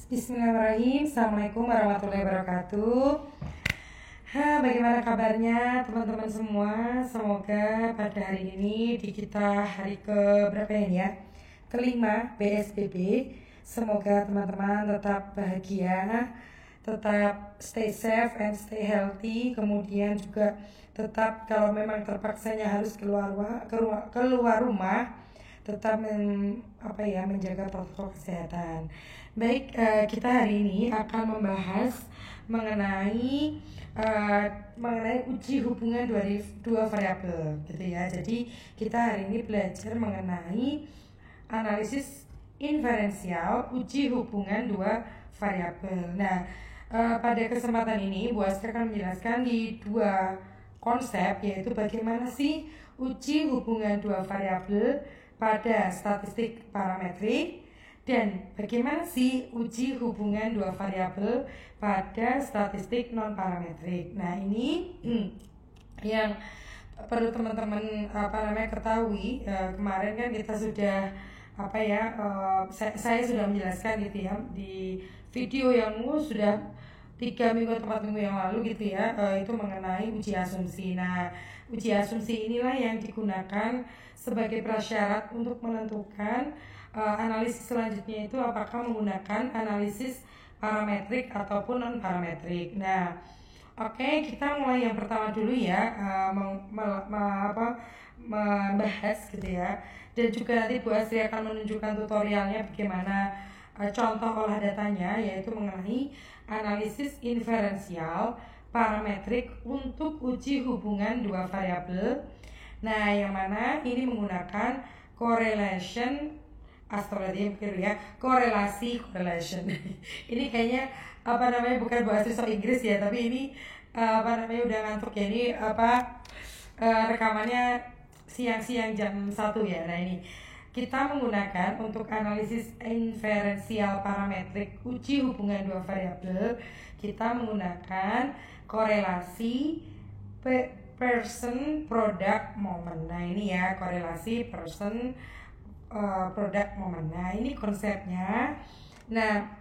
Bismillahirrahmanirrahim. Assalamualaikum warahmatullahi wabarakatuh. Bagaimana kabarnya teman-teman semua? Semoga pada hari ini di kita hari ke berapa ini ya? Kelima BSBB. Semoga teman-teman tetap bahagia, tetap stay safe and stay healthy. Kemudian juga tetap kalau memang terpaksanya harus keluar rumah, tetap menjaga protokol kesehatan. Baik, kita hari ini akan membahas mengenai uji hubungan dua variabel, gitu ya. Jadi kita hari ini belajar mengenai analisis inferensial uji hubungan dua variabel. Nah, pada kesempatan ini Bu Astri akan menjelaskan di dua konsep, yaitu bagaimana sih uji hubungan dua variabel pada statistik parametrik dan bagaimana sih uji hubungan dua variabel pada statistik non parametrik. Nah, ini yang perlu teman-teman ketahui. Kemarin kan kita sudah saya sudah menjelaskan gitu ya di video yang sudah 3 minggu atau 4 minggu yang lalu gitu ya, itu mengenai uji asumsi. Nah, uji asumsi inilah yang digunakan sebagai prasyarat untuk menentukan analisis selanjutnya itu apakah menggunakan analisis parametrik ataupun non parametrik. Nah, oke, kita mulai yang pertama dulu ya, membahas gitu ya. Dan juga nanti Bu Astri akan menunjukkan tutorialnya bagaimana contoh olah datanya, yaitu mengenai analisis inferensial parametrik untuk uji hubungan dua variabel. Nah, yang mana ini menggunakan correlation correlation. Ini kayaknya bukan bahasa so Inggris ya, tapi ini udah ngantuk ya. Ini rekamannya siang-siang jam 1 ya. Nah, ini kita menggunakan untuk analisis inferensial parametrik uji hubungan dua variabel, kita menggunakan korelasi person product moment. Nah, ini ya, korelasi person product moment. Nah, ini konsepnya. Nah,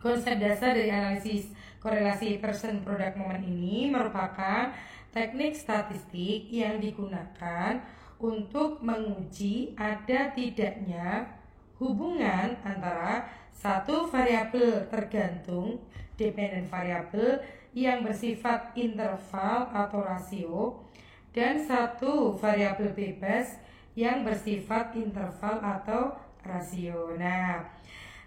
konsep dasar dari analisis korelasi person product moment ini merupakan teknik statistik yang digunakan untuk menguji ada tidaknya hubungan antara satu variabel tergantung dependent variabel yang bersifat interval atau rasio dan satu variabel bebas yang bersifat interval atau rasio. Nah,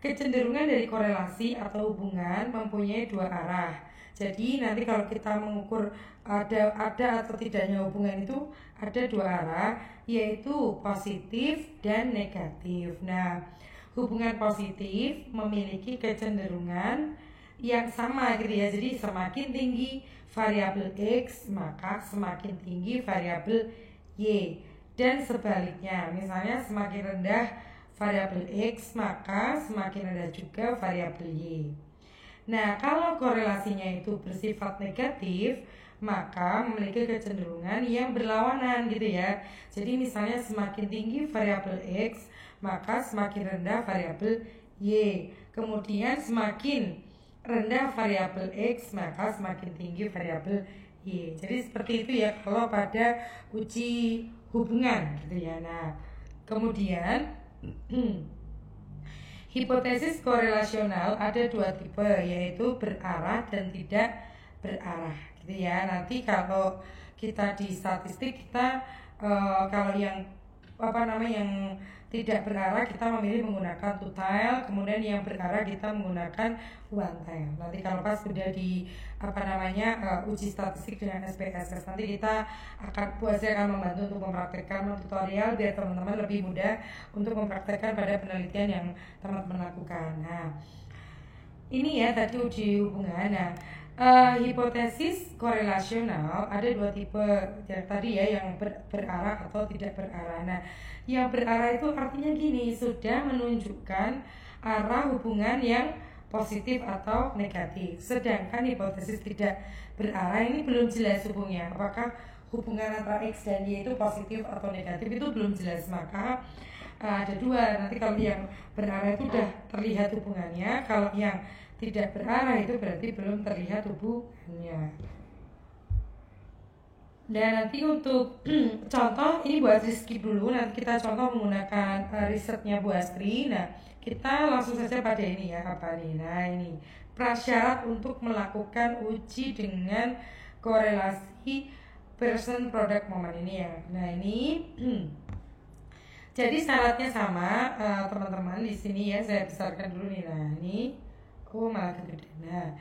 kecenderungan dari korelasi atau hubungan mempunyai dua arah. Jadi nanti kalau kita mengukur ada atau tidaknya hubungan itu ada dua arah, yaitu positif dan negatif. Nah, hubungan positif memiliki kecenderungan yang sama gitu ya. Jadi semakin tinggi variabel X, maka semakin tinggi variabel Y. Dan sebaliknya, misalnya semakin rendah variabel X, maka semakin rendah juga variabel Y. Nah, kalau korelasinya itu bersifat negatif, maka memiliki kecenderungan yang berlawanan gitu ya. Jadi misalnya semakin tinggi variabel X, maka semakin rendah variabel Y. Kemudian semakin rendah variabel X, maka semakin tinggi variabel Y. Jadi seperti itu ya kalau pada uji hubungan gitu ya. Nah, kemudian hipotesis korelasional ada dua tipe, yaitu berarah dan tidak berarah gitu ya. Nanti kalau kita di statistik kita kalau yang yang tidak berarah kita memilih menggunakan two tail, kemudian yang berarah kita menggunakan one tail. Nanti kalau pas sudah di uji statistik dengan SPSS, nanti kita akan membantu untuk mempraktekkan tutorial biar teman-teman lebih mudah untuk mempraktekkan pada penelitian yang teman-teman lakukan. Nah, ini ya tadi uji hubungan. Nah, hipotesis korelasional ada dua tipe yang tadi ya, yang berarah atau tidak berarah. Nah, yang berarah itu artinya gini, sudah menunjukkan arah hubungan yang positif atau negatif. Sedangkan hipotesis tidak berarah ini belum jelas hubungannya, apakah hubungan antara X dan Y itu positif atau negatif, itu belum jelas. Maka ada dua. Nanti kalau yang berarah itu udah terlihat hubungannya, kalau yang tidak berarah itu berarti belum terlihat hubungannya. Dan nanti untuk contoh ini buat skip dulu, nanti kita contoh menggunakan risetnya Bu Astri. Nah, kita langsung saja pada ini ya, apa nih? Nah, ini prasyarat untuk melakukan uji dengan korelasi person product moment ini ya. Nah, ini jadi syaratnya sama teman-teman di sini ya, saya besarkan dulu nih. Nah, ini malah gede. Nah,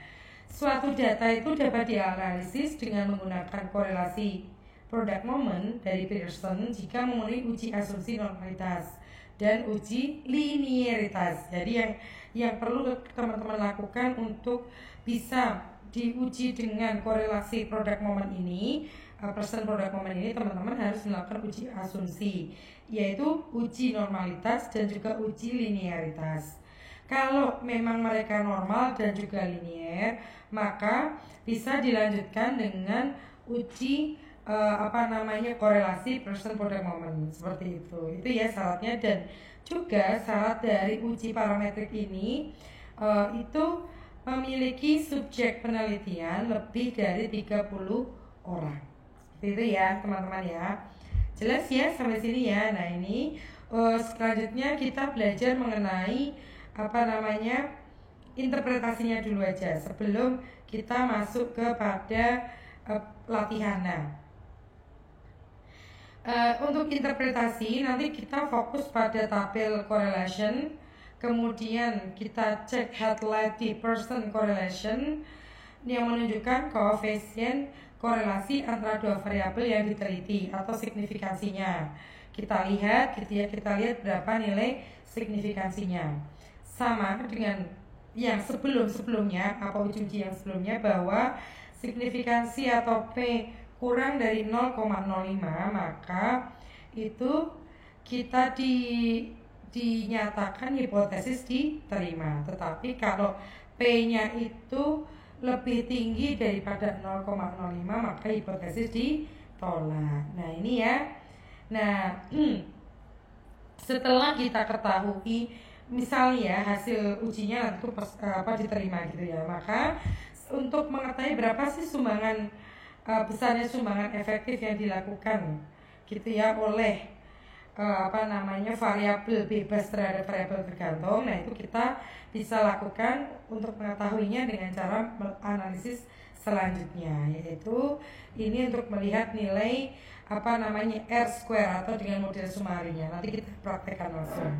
suatu data itu dapat dianalisis dengan menggunakan korelasi product moment dari Pearson jika memenuhi uji asumsi normalitas dan uji linearitas. Jadi yang perlu teman-teman lakukan untuk bisa diuji dengan korelasi product moment ini, person product moment ini, teman-teman harus melakukan uji asumsi, yaitu uji normalitas dan juga uji linearitas. Kalau memang mereka normal dan juga linear, maka bisa dilanjutkan dengan uji korelasi person product moment seperti itu. Itu ya syaratnya. Dan juga syarat dari uji parametrik ini itu memiliki subjek penelitian lebih dari 30 orang. Seperti itu ya teman-teman ya. Jelas ya sampai sini ya. Nah ini selanjutnya kita belajar mengenai interpretasinya dulu aja sebelum kita masuk kepada latihan. Nah, untuk interpretasi nanti kita fokus pada tabel correlation, kemudian kita cek headlight di person correlation yang menunjukkan koefisien korelasi antara dua variabel yang diteliti atau signifikansinya. Kita lihat berapa nilai signifikansinya. Sama dengan yang sebelumnya uji yang sebelumnya, bahwa signifikansi atau P kurang dari 0,05 maka itu kita dinyatakan hipotesis diterima. Tetapi kalau P-nya itu lebih tinggi daripada 0,05 maka hipotesis ditolak. Nah ini ya. Nah setelah kita ketahui misalnya hasil ujinya itu diterima gitu ya, maka untuk mengetahui berapa sih sumbangan besarnya sumbangan efektif yang dilakukan gitu ya oleh variabel bebas terhadap variabel tergantung. Nah itu kita bisa lakukan untuk mengetahuinya dengan cara analisis selanjutnya, yaitu ini untuk melihat nilai R square atau dengan model sumarinya. Nanti kita praktekkan langsung.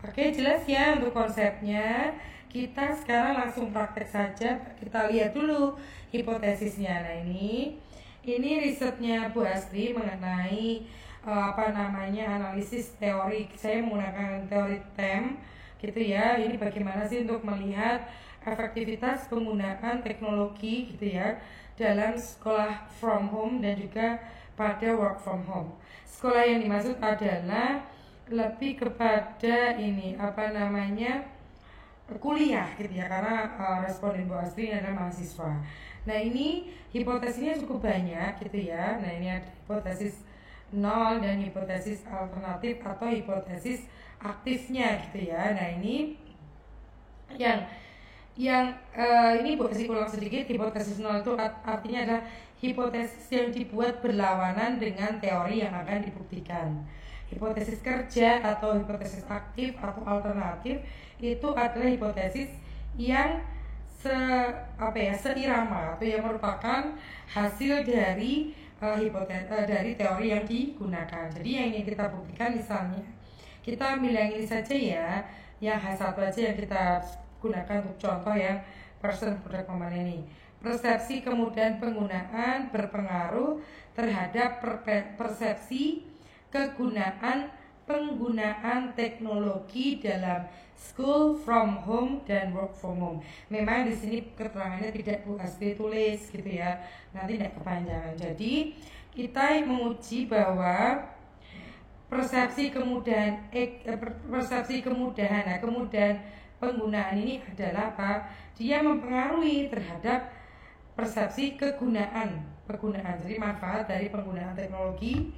Oke, jelas ya untuk konsepnya. Kita sekarang langsung praktek saja. Kita lihat dulu hipotesisnya. Nah ini risetnya Bu Astri mengenai analisis teori. Saya menggunakan teori TEM gitu ya. Ini bagaimana sih untuk melihat efektivitas penggunaan teknologi gitu ya dalam sekolah from home dan juga pada work from home. Sekolah yang dimaksud adalah lebih kepada kuliah gitu ya, karena responden Bu Astri adalah mahasiswa. Nah ini hipotesisnya cukup banyak gitu ya. Nah ini ada hipotesis nol dan hipotesis alternatif atau hipotesis aktifnya gitu ya. Nah ini ini Bu Astri ulang sedikit. Hipotesis nol itu artinya adalah hipotesis yang dibuat berlawanan dengan teori yang akan dibuktikan. Hipotesis kerja atau hipotesis aktif atau alternatif itu adalah hipotesis yang seirama atau yang merupakan hasil dari dari teori yang digunakan. Jadi yang ingin kita buktikan, misalnya kita ambil yang ini saja ya, yang H1 aja yang kita gunakan untuk contoh yang person product moment ini. Persepsi kemudahan penggunaan berpengaruh terhadap persepsi penggunaan teknologi dalam school from home dan work from home. Memang di sini keterangannya tidak Bu Astri tulis gitu ya, nanti tidak kepanjangan. Jadi kita menguji bahwa persepsi kemudahan penggunaan ini adalah apa? Dia mempengaruhi terhadap persepsi penggunaan, jadi manfaat dari penggunaan teknologi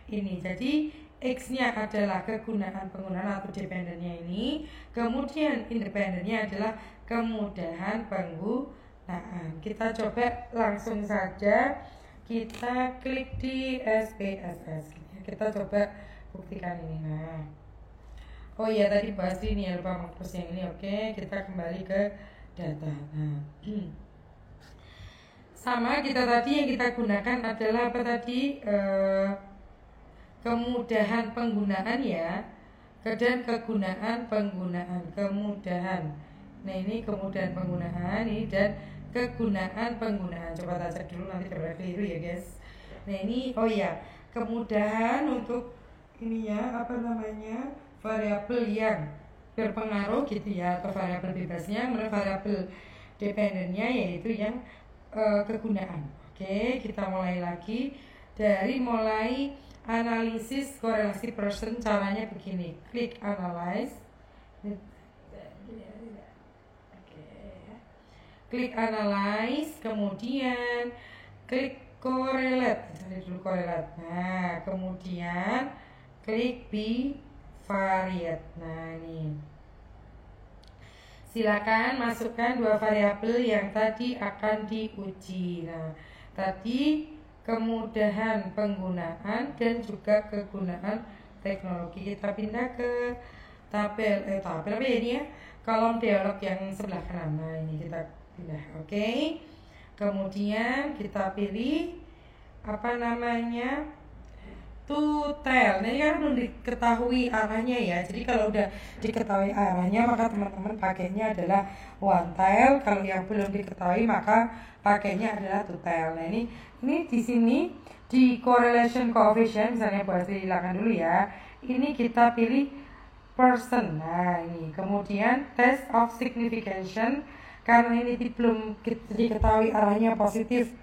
ini. Jadi X-nya adalah kegunaan penggunaan atau dependennya ini, kemudian independennya adalah kemudahan penggunaan. Kita coba langsung saja, kita klik di SPSS. Kita coba buktikan ini. Nah, oh iya tadi bahas ini ya, lupa menghapus yang ini. Oke, kita kembali ke data. Nah, sama kita tadi yang kita gunakan adalah apa tadi? Kemudahan penggunaan ya, dan kegunaan penggunaan, kemudahan. Nah ini kemudahan penggunaan ini dan kegunaan penggunaan. Coba kita cek dulu nanti coba keliru ya guys. Nah ini oh ya, kemudahan untuk ini ya, apa namanya, variabel yang berpengaruh gitu ya, atau variabel bebasnya, kemudian variabel dependennya yaitu yang kegunaan. Oke, kita mulai lagi dari mulai analisis korelasi person. Caranya begini, klik analyze, klik analyze, kemudian klik correlate, dulu correlate. Nah kemudian klik bivariate. Nah ini silakan masukkan dua variabel yang tadi akan diuji. Nah tadi kemudahan penggunaan dan juga kegunaan teknologi. Kita pindah ke tabel apa ini ya, kolom dialog yang sebelah kanan. Nah ini kita pindah. Oke. Kemudian kita pilih apa namanya, to tell. Nah ini kan belum diketahui arahnya ya. Jadi kalau udah diketahui arahnya maka teman-teman pakainya adalah one tell. Kalau yang belum diketahui maka pakainya adalah to tell. Nah ini di sini di correlation coefficient, misalnya buat hilangkan dulu ya. Ini kita pilih person. Nah ini kemudian test of signification, karena ini belum diketahui arahnya positif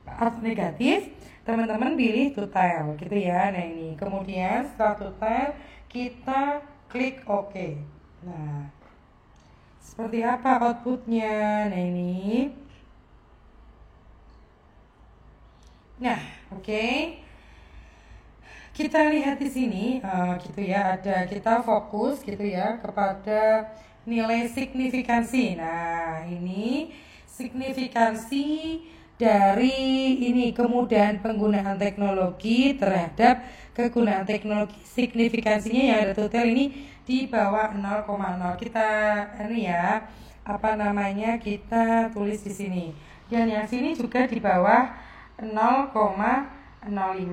atau negatif, teman-teman pilih to tell gitu ya. Nah ini kemudian setelah to tell kita klik OK. Nah seperti apa outputnya? Nah ini. Nah, oke. Kita lihat di sini gitu ya, ada kita fokus gitu ya kepada nilai signifikansi. Nah, ini signifikansi dari ini kemudahan penggunaan teknologi terhadap kegunaan teknologi. Signifikansinya yang ada total ini di bawah 0,0. Kita ini ya, apa namanya, kita tulis di sini. Dan yang sini juga di bawah 0,05.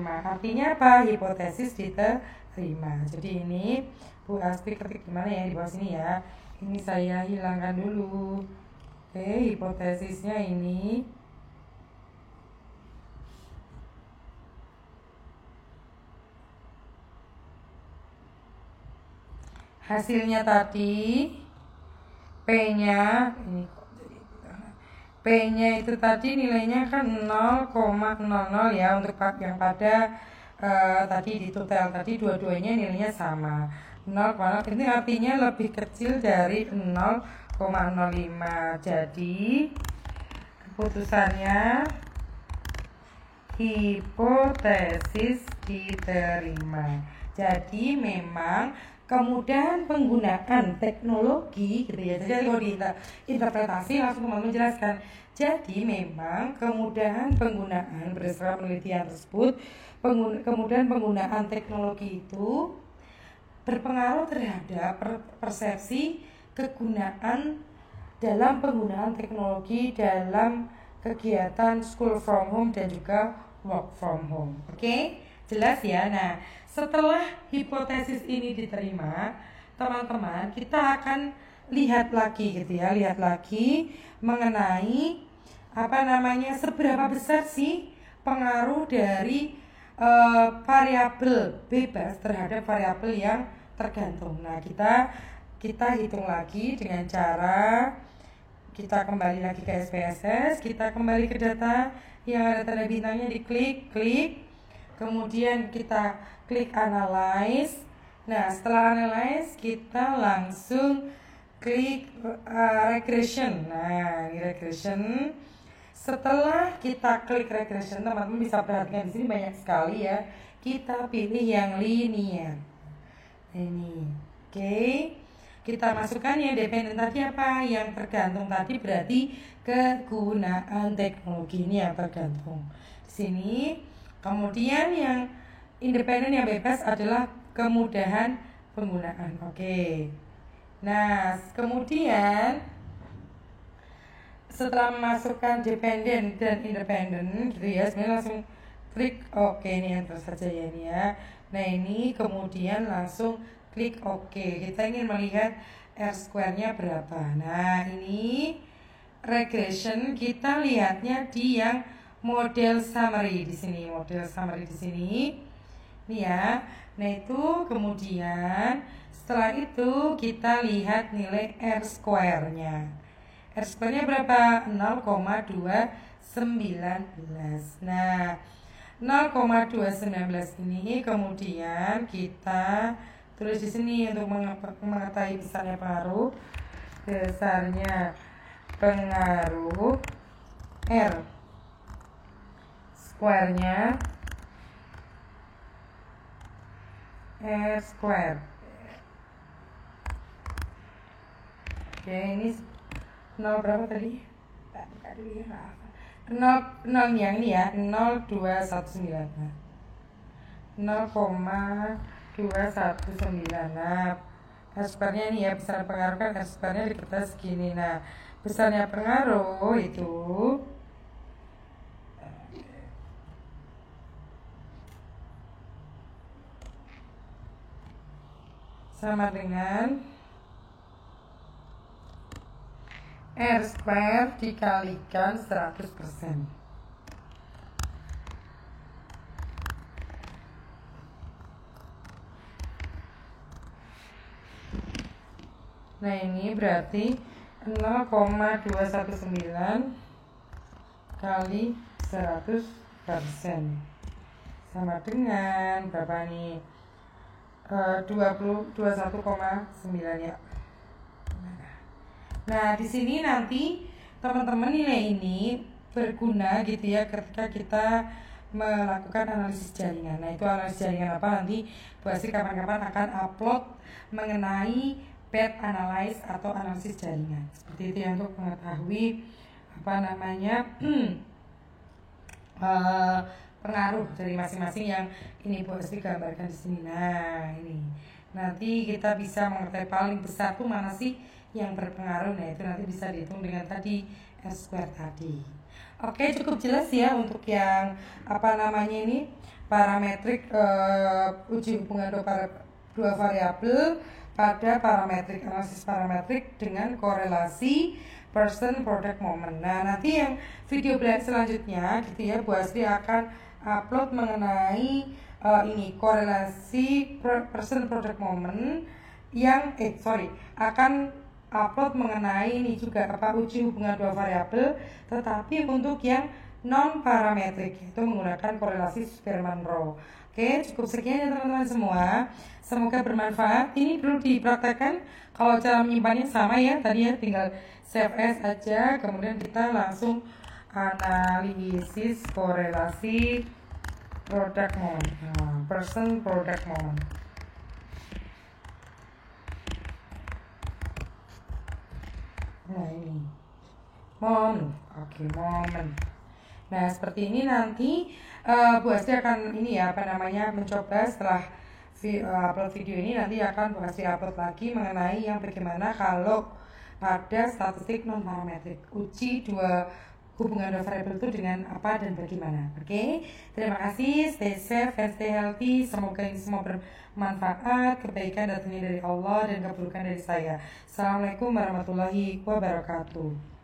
Artinya apa? Hipotesis diterima. Jadi ini Bu Astri ketik gimana ya di bawah sini ya. Ini saya hilangkan dulu. Oke, hipotesisnya ini hasilnya tadi P-nya ini, P-nya itu tadi nilainya kan 0,00 ya, untuk yang pada tadi di total tadi dua-duanya nilainya sama 0, ini artinya lebih kecil dari 0,05. Jadi keputusannya hipotesis diterima. Jadi memang kemudahan penggunaan teknologi gitu ya. Jadi kalau diinterpretasi langsung menjelaskan. Jadi memang kemudahan penggunaan berdasarkan penelitian tersebut, kemudahan penggunaan teknologi itu berpengaruh terhadap persepsi kegunaan dalam penggunaan teknologi dalam kegiatan school from home dan juga work from home. Oke? Jelas ya. Nah, setelah hipotesis ini diterima, teman-teman, kita akan lihat lagi gitu ya, lihat lagi mengenai apa namanya, seberapa besar sih pengaruh dari variabel bebas terhadap variabel yang tergantung. Nah, kita hitung lagi dengan cara kita kembali lagi ke SPSS, kita kembali ke data yang ada tanda bintangnya, diklik, klik. Kemudian kita klik analyze. Nah setelah analyze kita langsung klik regression. Nah ini regression. Setelah kita klik regression, teman-teman bisa perhatikan di sini banyak sekali ya. kita pilih yang linear. Ini, oke. Kita masukkan yang dependen tadi apa? Yang tergantung tadi berarti kegunaan teknologi ini yang tergantung. Di sini. Kemudian yang independen yang bebas adalah kemudahan penggunaan. Oke. Nah, kemudian setelah memasukkan dependen dan independen, gitu ya, sebenarnya langsung klik OK. Ini enter saja ya ini ya. Nah ini kemudian langsung klik OK. Kita ingin melihat R-square-nya berapa. Nah ini regression kita lihatnya di yang model summary di sini. Model summary di sini. Nih ya. Nah itu kemudian setelah itu kita lihat nilai R-square-nya. R-square-nya berapa? 0,219. Nah 0,219 ini kemudian kita tulis di sini untuk mengetahui besarnya pengaruh. Besarnya pengaruh R square-nya R square. Oke, ini 0 berapa tadi? Buka dulu ya, maaf. 0 yang ini ya, 0219. 0,219. Nah, R-square-nya ini ya, besar pengaruh kan R-square-nya di kertas segini. Nah, besarnya pengaruh itu sama dengan R square dikalikan 100%. Nah ini berarti 0,219 kali 100% sama dengan berapa nih? 21,9 ya. Nah, di sini nanti teman-teman nilai ini berguna gitu ya ketika kita melakukan analisis jaringan. Nah, itu analisis jaringan apa nanti Bu Asri kapan-kapan akan upload mengenai path analyze atau analisis jaringan. Seperti itu ya untuk mengetahui apa namanya pengaruh dari masing-masing yang ini Bu Asri gambarkan di sini. Nah, ini nanti kita bisa mengetahui paling besar tuh mana sih yang berpengaruh. Nah itu nanti bisa dihitung dengan tadi R-square tadi. Oke, cukup jelas ya untuk yang apa namanya ini parametrik uji hubungan dua variabel pada parametrik, analisis parametrik dengan korelasi person product moment. Nah nanti yang video selanjutnya gitu ya Bu Asri akan upload mengenai ini korelasi person product moment yang akan upload mengenai ini juga apa uji hubungan dua variabel tetapi untuk yang non parametrik itu menggunakan korelasi Spearman-Rao. Oke, cukup sekian ya teman-teman semua. Semoga bermanfaat. Ini perlu dipraktekkan. Kalau cara menyimpannya sama ya, tadi ya tinggal save as aja. Kemudian kita langsung analisis korelasi product moment. Person product moment. Nah ini momen. Oke, momen. Nah seperti ini nanti Bu Asri akan ini ya mencoba setelah upload video ini nanti akan Bu Asri upload lagi mengenai yang bagaimana kalau pada statistik non parametrik uji hubungan dua variabel itu dengan apa dan bagaimana. Oke, terima kasih, stay safe and stay healthy. Semoga ini semua bermanfaat, kebaikan datangnya dari Allah dan keburukan dari saya. Assalamualaikum warahmatullahi wabarakatuh.